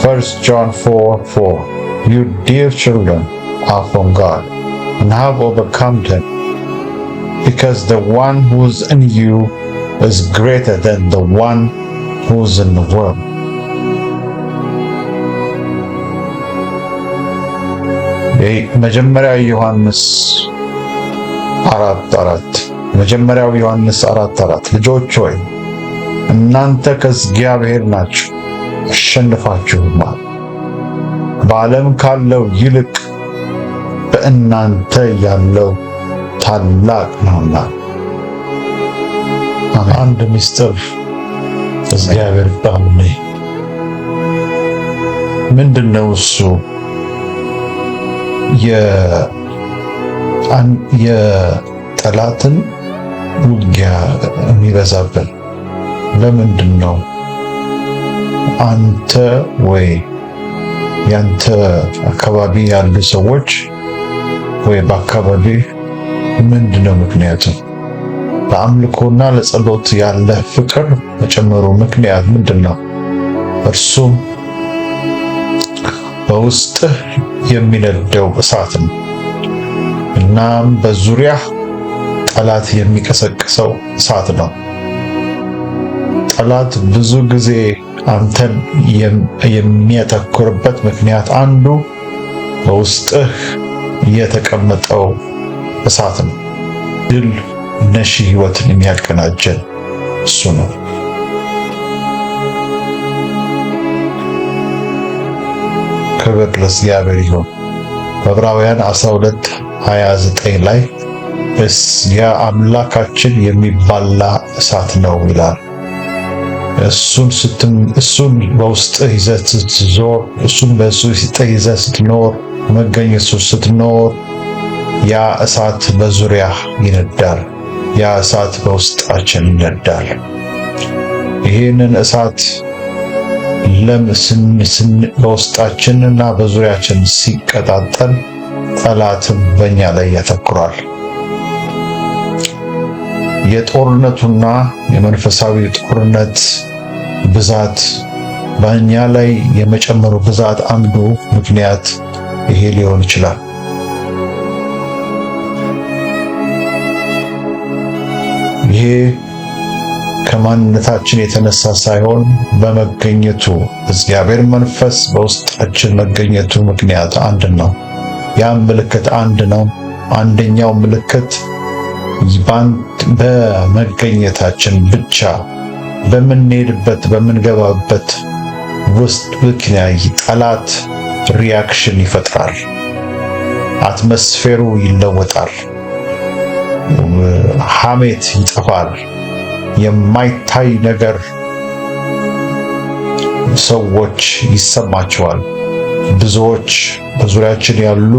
1 John 4:4. You dear children are from God and have overcome them, because the one who's in you is greater than the one who's in the world. መጀመሪያው ዮሐንስ 4:4 ልጆች ሆይ እናንተ ከእግዚአብሔር ናችሁ፣ አሸንፋችሁማል። በዓለም ካለው ይልቅ በእናንተ ያለው ታላቅ ነውና። አንድ ምስጢር እግዚአብሔር ባምኔ ምንድነው እሱ? የጠላትን ውጊያ የሚበዛብን ለምንድን ነው? አንተ ወይ ያንተ አካባቢ ያሉ ሰዎች ወይ በአካባቢ ምንድነው ምክንያቱ? ለአምልኮና ለጸሎት ያለ ፍቅር መጨመሩ ምክንያት ምንድነው? እርሱም በውስጥህ የሚነደው እሳት ነው። እናም በዙሪያ ጠላት የሚቀሰቅሰው እሳት ነው። ጠላት ብዙ ጊዜ አንተን የሚያተኩርበት ምክንያት አንዱ በውስጥህ የተቀመጠው እሳት ነው። ድል ነሺ ህይወትን የሚያቀናጀን እሱ ነው። ክብር ለእግዚአብሔር ይሁን። በዕብራውያን 12:29 ላይ የአምላካችን የሚባላ እሳት ነው ይላል። እሱን በውስጥህ ይዘህ ስትዞር፣ እሱን በውስጥህ ይዘህ ስትኖር፣ መገኘቱ ስትኖር ያ እሳት በዙሪያ ይነዳል። ያ እሳት በውስጣችን ይነዳል። ይህንን እሳት በውስጣችንና በዙሪያችን ሲቀጣጠል ጠላትም በእኛ ላይ ያተኩራል። የጦርነቱና የመንፈሳዊ ጦርነት ብዛት በእኛ ላይ የመጨመሩ ብዛት አንዱ ምክንያት ይሄ ሊሆን ይችላል። ይሄ ከማንነታችን የተነሳ ሳይሆን በመገኘቱ እግዚአብሔር መንፈስ በውስጣችን መገኘቱ ምክንያት አንድ ነው። ያም ምልክት አንድ ነው። አንደኛው ምልክት በመገኘታችን ብቻ በምንሄድበት በምንገባበት ውስጥ ምክንያት ጠላት ሪያክሽን ይፈጥራል። አትሞስፌሩ ይለወጣል። ሐሜት ይጠፋል። የማይታይ ነገር ሰዎች ይሰማቸዋል። ብዙዎች በዙሪያችን ያሉ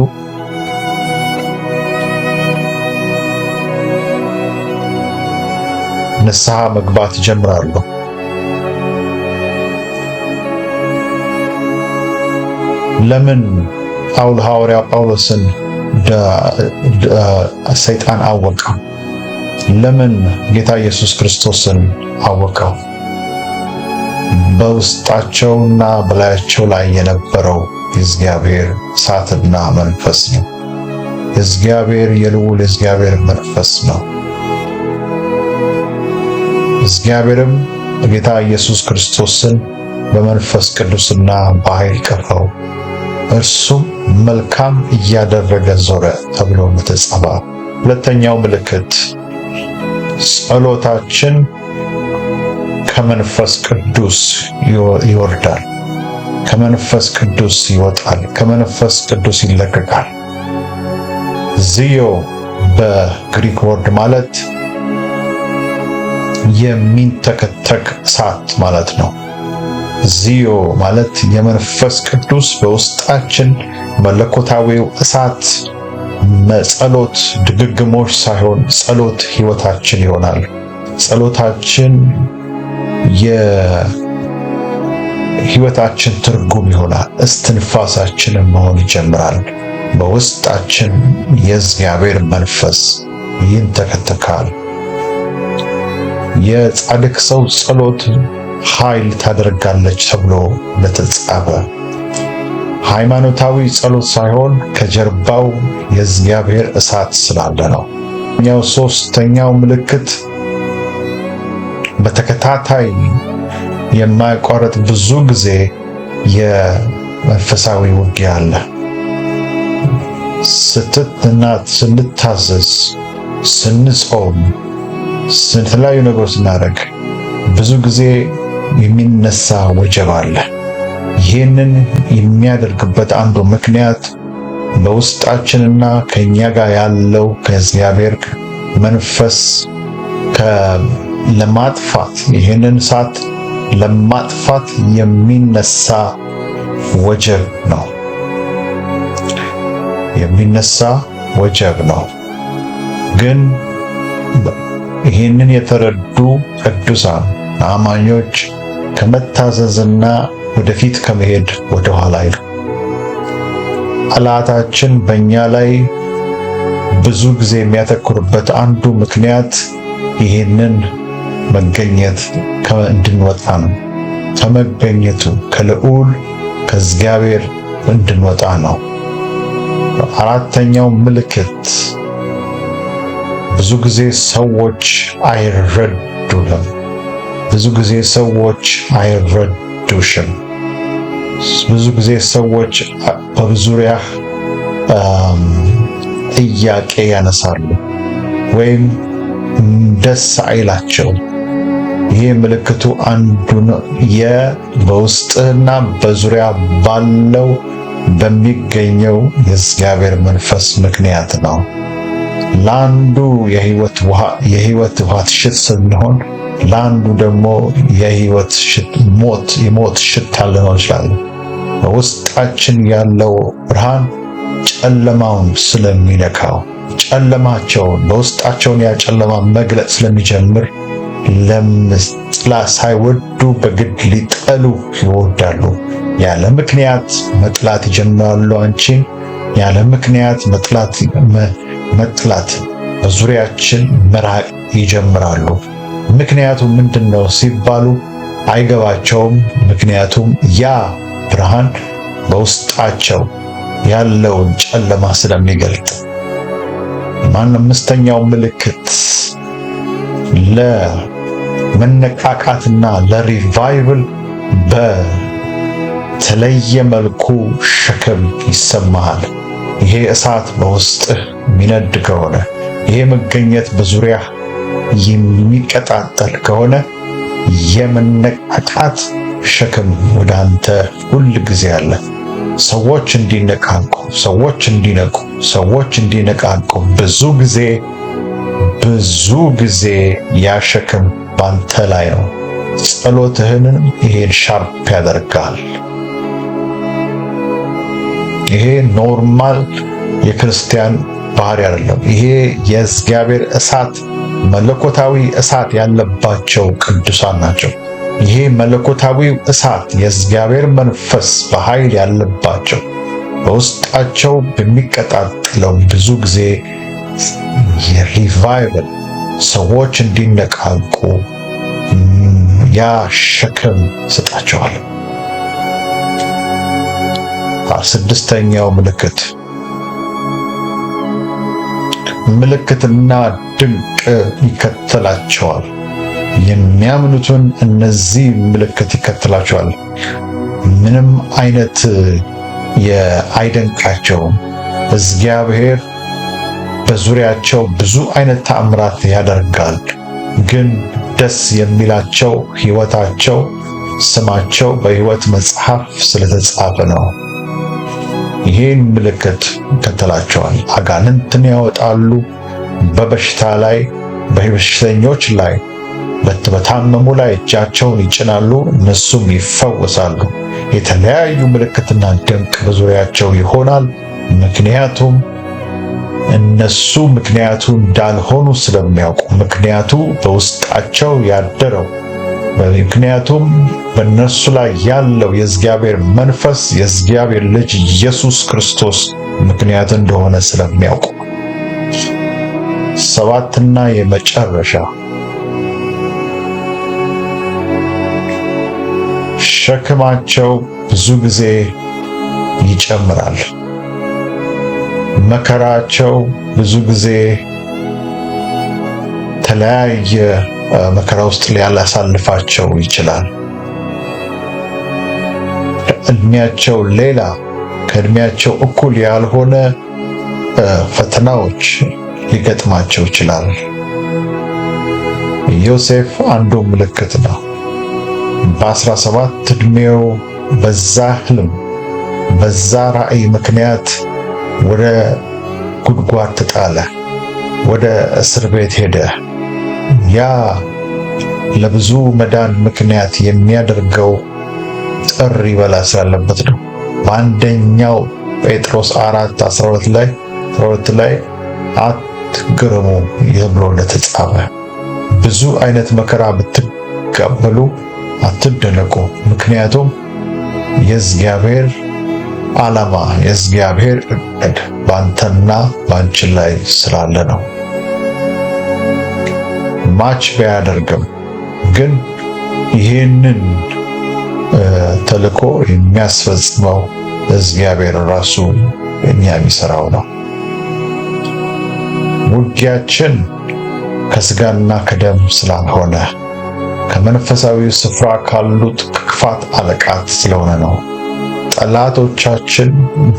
ንስሐ መግባት ይጀምራሉ። ለምን ሐዋርያው ጳውሎስን ሰይጣን አወቀው? ለምን ጌታ ኢየሱስ ክርስቶስን አወቀው? በውስጣቸውና በላያቸው ላይ የነበረው የእግዚአብሔር እሳትና መንፈስ ነው። የእግዚአብሔር የልዑል የእግዚአብሔር መንፈስ ነው። እግዚአብሔርም ጌታ ኢየሱስ ክርስቶስን በመንፈስ ቅዱስና በኃይል ቀባው፣ እርሱም መልካም እያደረገ ዞረ ተብሎ ተጻፈ። ሁለተኛው ምልክት ጸሎታችን ከመንፈስ ቅዱስ ይወርዳል፣ ከመንፈስ ቅዱስ ይወጣል፣ ከመንፈስ ቅዱስ ይለቀቃል። ዚዮ በግሪክ ወርድ ማለት የሚንተከተክ እሳት ማለት ነው። ዚዮ ማለት የመንፈስ ቅዱስ በውስጣችን መለኮታዊው እሳት ጸሎት ድግግሞሽ ሳይሆን ጸሎት ህይወታችን ይሆናል። ጸሎታችን የህይወታችን ትርጉም ይሆናል። እስትንፋሳችንን መሆን ይጀምራል። በውስጣችን የእግዚአብሔር መንፈስ ይንተከተካል። የጻድቅ ሰው ጸሎት ኃይል ታደርጋለች ተብሎ እንደተጻፈ ሃይማኖታዊ ጸሎት ሳይሆን ከጀርባው የእግዚአብሔር እሳት ስላለ ነው። ሶስተኛው ምልክት በተከታታይ የማይቋረጥ ብዙ ጊዜ የመንፈሳዊ ውጊያ አለ። ስንታዘዝ፣ ስንጾም፣ የተለያዩ ነገሮች ስናደርግ ብዙ ጊዜ የሚነሳ ወጀብ አለ። ይህንን የሚያደርግበት አንዱ ምክንያት በውስጣችንና ከኛ ጋር ያለው ከእግዚአብሔር መንፈስ ለማጥፋት ይህንን እሳት ለማጥፋት የሚነሳ ወጀብ ነው። ግን ይህንን የተረዱ ቅዱሳን አማኞች ከመታዘዝና ወደፊት ከመሄድ ወደ ኋላ አይሉ። ጠላታችን በእኛ ላይ ብዙ ጊዜ የሚያተኩርበት አንዱ ምክንያት ይህንን መገኘት እንድንወጣ ነው። ከመገኘቱ ከልዑል ከእግዚአብሔር እንድንወጣ ነው። አራተኛው ምልክት ብዙ ጊዜ ሰዎች አይረዱንም። ብዙ ጊዜ ሰዎች አይረዱሽም። ብዙ ጊዜ ሰዎች በዙሪያህ ጥያቄ ያነሳሉ ወይም ደስ አይላቸው። ይሄ ምልክቱ አንዱ ነው። በውስጥህና በዙሪያ ባለው በሚገኘው የእግዚአብሔር መንፈስ ምክንያት ነው። ለአንዱ የህይወት ውሃ ሽት ስንሆን ለአንዱ ደግሞ የሞት ሽታ ልንሆን ይችላል። በውስጣችን ያለው ብርሃን ጨለማውን ስለሚነካው ጨለማቸውን በውስጣቸውን ያ ጨለማ መግለጽ ስለሚጀምር ሳይወዱ በግድ ሊጠሉ ይወዳሉ። ያለ ምክንያት መጥላት ይጀምራሉ። አንቺን ያለ ምክንያት መጥላት በዙሪያችን መራቅ ይጀምራሉ። ምክንያቱም ምንድነው ሲባሉ አይገባቸውም። ምክንያቱም ያ ብርሃን በውስጣቸው ያለውን ጨለማ ስለሚገልጥ። አምስተኛው ምልክት ለመነቃቃትና ለሪቫይቭል በተለየ መልኩ ሸክም ይሰማሃል። ይሄ እሳት በውስጥህ የሚነድ ከሆነ፣ ይሄ መገኘት በዙሪያ የሚቀጣጠል ከሆነ የመነቃቃት ሸክም ወደ አንተ ሁል ጊዜ አለ። ሰዎች እንዲነቃቁ፣ ሰዎች እንዲነቁ፣ ሰዎች እንዲነቃቁ ብዙ ጊዜ ያ ሸክም ባንተ ላይ ነው። ጸሎትህንም ይሄን ሻርፕ ያደርጋል። ይሄ ኖርማል የክርስቲያን ባህሪ አይደለም። ይሄ የእግዚአብሔር እሳት መለኮታዊ እሳት ያለባቸው ቅዱሳን ናቸው። ይሄ መለኮታዊ እሳት የእግዚአብሔር መንፈስ በኃይል ያለባቸው በውስጣቸው በሚቀጣጥለው ብዙ ጊዜ የሪቫይቨል ሰዎች እንዲነቃቁ ያ ሸክም ይሰጣቸዋል። ስድስተኛው ምልክትና ድንቅ ይከተላቸዋል። የሚያምኑትን እነዚህ ምልክት ይከተላቸዋል። ምንም አይነት አይደንቃቸውም። እግዚአብሔር በዙሪያቸው ብዙ አይነት ተአምራት ያደርጋል። ግን ደስ የሚላቸው ሕይወታቸው፣ ስማቸው በሕይወት መጽሐፍ ስለተጻፈ ነው። ይህን ምልክት ይከተላቸዋል። አጋንንትን ያወጣሉ። በበሽታ ላይ በበሽተኞች ላይ በታመሙ ላይ እጃቸውን ይጭናሉ፣ እነሱም ይፈወሳሉ። የተለያዩ ምልክትና ድንቅ በዙሪያቸው ይሆናል። ምክንያቱም እነሱ ምክንያቱ እንዳልሆኑ ስለሚያውቁ፣ ምክንያቱ በውስጣቸው ያደረው፣ ምክንያቱም በእነሱ ላይ ያለው የእግዚአብሔር መንፈስ የእግዚአብሔር ልጅ ኢየሱስ ክርስቶስ ምክንያት እንደሆነ ስለሚያውቁ። ሰባትና የመጨረሻ ሸክማቸው ብዙ ጊዜ ይጨምራል። መከራቸው ብዙ ጊዜ ተለያየ መከራ ውስጥ ሊያሳልፋቸው ይችላል። እድሜያቸው ሌላ ከእድሜያቸው እኩል ያልሆነ ፈተናዎች ሊገጥማቸው ይችላል። ዮሴፍ አንዱ ምልክት ነው። በ17 እድሜው በዛ ህልም በዛ ራእይ ምክንያት ወደ ጉድጓድ ተጣለ፣ ወደ እስር ቤት ሄደ። ያ ለብዙ መዳን ምክንያት የሚያደርገው ጥሪ በላ ስላለበት ነው። በአንደኛው ጴጥሮስ 4:12 ላይ አትግረሙ ብሎ እንደተጻፈ ብዙ አይነት መከራ ብትቀበሉ አትደነቁ፣ ምክንያቱም የእግዚአብሔር ዓላማ የእግዚአብሔር እቅድ ባንተና ባንቺ ላይ ስላለ ነው። ማች ቢያደርግም ግን ይህንን ተልእኮ የሚያስፈጽመው እግዚአብሔር ራሱ እኛ የሚሰራው ነው። ውጊያችን ከስጋና ከደም ስላልሆነ ከመንፈሳዊ ስፍራ ካሉት ክፋት አለቃት ስለሆነ ነው። ጠላቶቻችን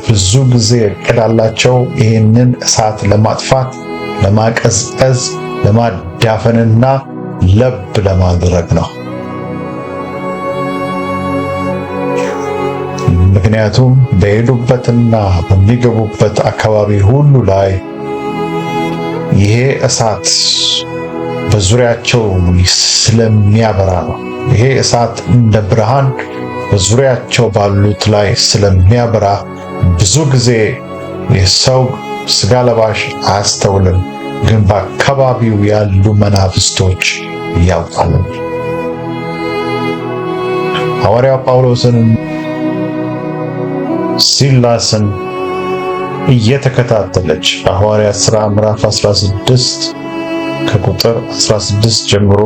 ብዙ ጊዜ እቅድ አላቸው። ይህንን እሳት ለማጥፋት፣ ለማቀዝቀዝ፣ ለማዳፈንና ለብ ለማድረግ ነው። ምክንያቱም በሄዱበትና በሚገቡበት አካባቢ ሁሉ ላይ ይሄ እሳት በዙሪያቸው ስለሚያበራ ነው። ይሄ እሳት እንደ ብርሃን በዙሪያቸው ባሉት ላይ ስለሚያበራ ብዙ ጊዜ የሰው ስጋ ለባሽ አያስተውልም፣ ግን በአካባቢው ያሉ መናፍስቶች ያውቃሉ። ሐዋርያው ጳውሎስን ሲላስን እየተከታተለች በሐዋርያት ሥራ ምዕራፍ 16 ከቁጥር 16 ጀምሮ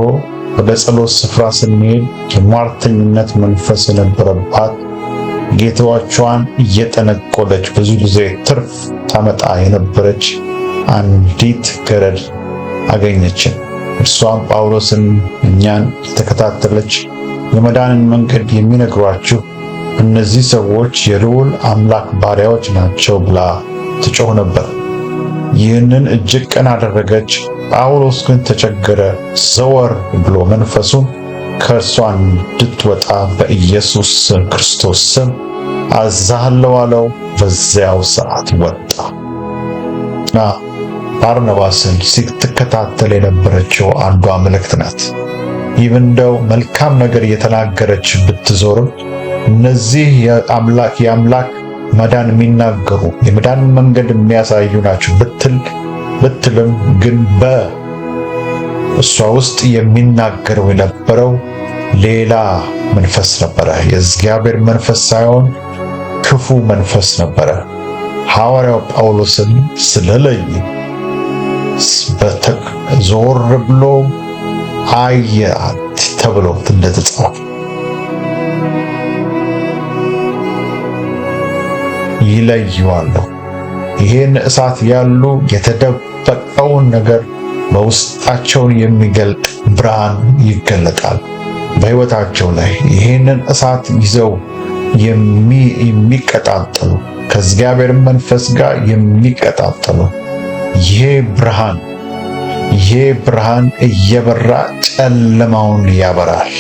ወደ ጸሎት ስፍራ ስንሄድ የሟርተኝነት መንፈስ የነበረባት ጌታዎቿን እየጠነቆለች ብዙ ጊዜ ትርፍ ታመጣ የነበረች አንዲት ገረድ አገኘችን። እርሷም ጳውሎስን እኛን የተከታተለች የመዳንን መንገድ የሚነግሯችሁ እነዚህ ሰዎች የልዑል አምላክ ባሪያዎች ናቸው ብላ ትጮህ ነበር። ይህንን እጅግ ቀን አደረገች። ጳውሎስ ግን ተቸገረ። ዘወር ብሎ መንፈሱን ከእርሷ እንድትወጣ በኢየሱስ ክርስቶስ ስም አዛሃለሁ አለው። በዚያው ሰዓት ወጣ። ባርናባስን ስትከታተል የነበረችው አንዷ ምልክት ናት። ይህ እንደው መልካም ነገር እየተናገረች ብትዞርም እነዚህ የአምላክ መዳን የሚናገሩ የመዳን መንገድ የሚያሳዩ ናቸው ብትልም ግን በእሷ ውስጥ የሚናገረው የነበረው ሌላ መንፈስ ነበረ። የእግዚአብሔር መንፈስ ሳይሆን ክፉ መንፈስ ነበረ። ሐዋርያው ጳውሎስን ስለለይ ዞር ብሎ አያት ተብሎ እንደተጻፈ ይለዩዋለሁ። ይህን እሳት ያሉ የተደበቀውን ነገር በውስጣቸውን የሚገልጥ ብርሃን ይገለጣል በሕይወታቸው ላይ። ይህንን እሳት ይዘው የሚቀጣጠሉ ከእግዚአብሔር መንፈስ ጋር የሚቀጣጠሉ ይሄ ብርሃን እየበራ ጨለማውን ያበራል።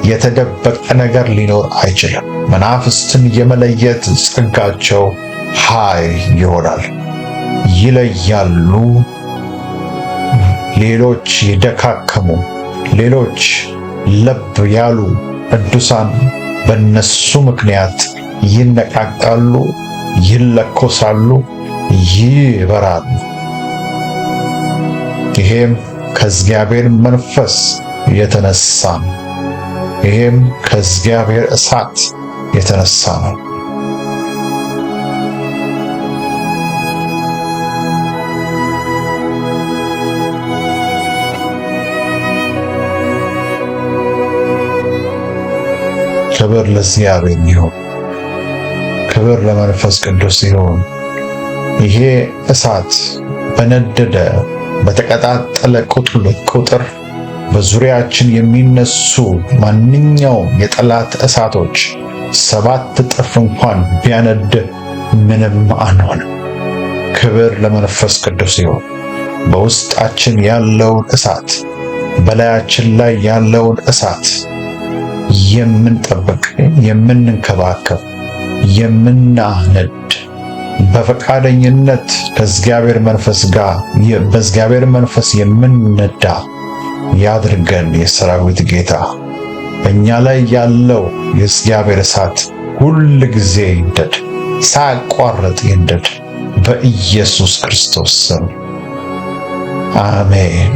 የተደበቀ ነገር ሊኖር አይችልም። መናፍስትን የመለየት ጸጋቸው ኃይል ይሆናል። ይለያሉ። ሌሎች የደካከሙ ሌሎች ለብ ያሉ ቅዱሳን በነሱ ምክንያት ይነቃቃሉ፣ ይለኮሳሉ፣ ይበራሉ። ይሄም ከእግዚአብሔር መንፈስ የተነሳ ነው። ይሄም ከእግዚአብሔር እሳት የተነሳ ነው። ክብር ለእግዚአብሔር ይሁን። ክብር ለመንፈስ ቅዱስ ይሁን። ይሄ እሳት በነደደ በተቀጣጠለ ቁጥር በዙሪያችን የሚነሱ ማንኛውም የጠላት እሳቶች 7 እጥፍ እንኳን ቢያነድ ምንም አንሆንም። ክብር ለመንፈስ ቅዱስ ይሁን። በውስጣችን ያለውን እሳት፣ በላያችን ላይ ያለውን እሳት የምንጠብቅ፣ የምንንከባከብ፣ የምናነድ በፈቃደኝነት ከእግዚአብሔር መንፈስ ጋር በእግዚአብሔር መንፈስ የምንነዳ ያድርገን። የሰራዊት ጌታ በእኛ ላይ ያለው የእግዚአብሔር እሳት ሁል ጊዜ ይንደድ፣ ሳያቋርጥ ይንደድ፣ በኢየሱስ ክርስቶስ ስም አሜን።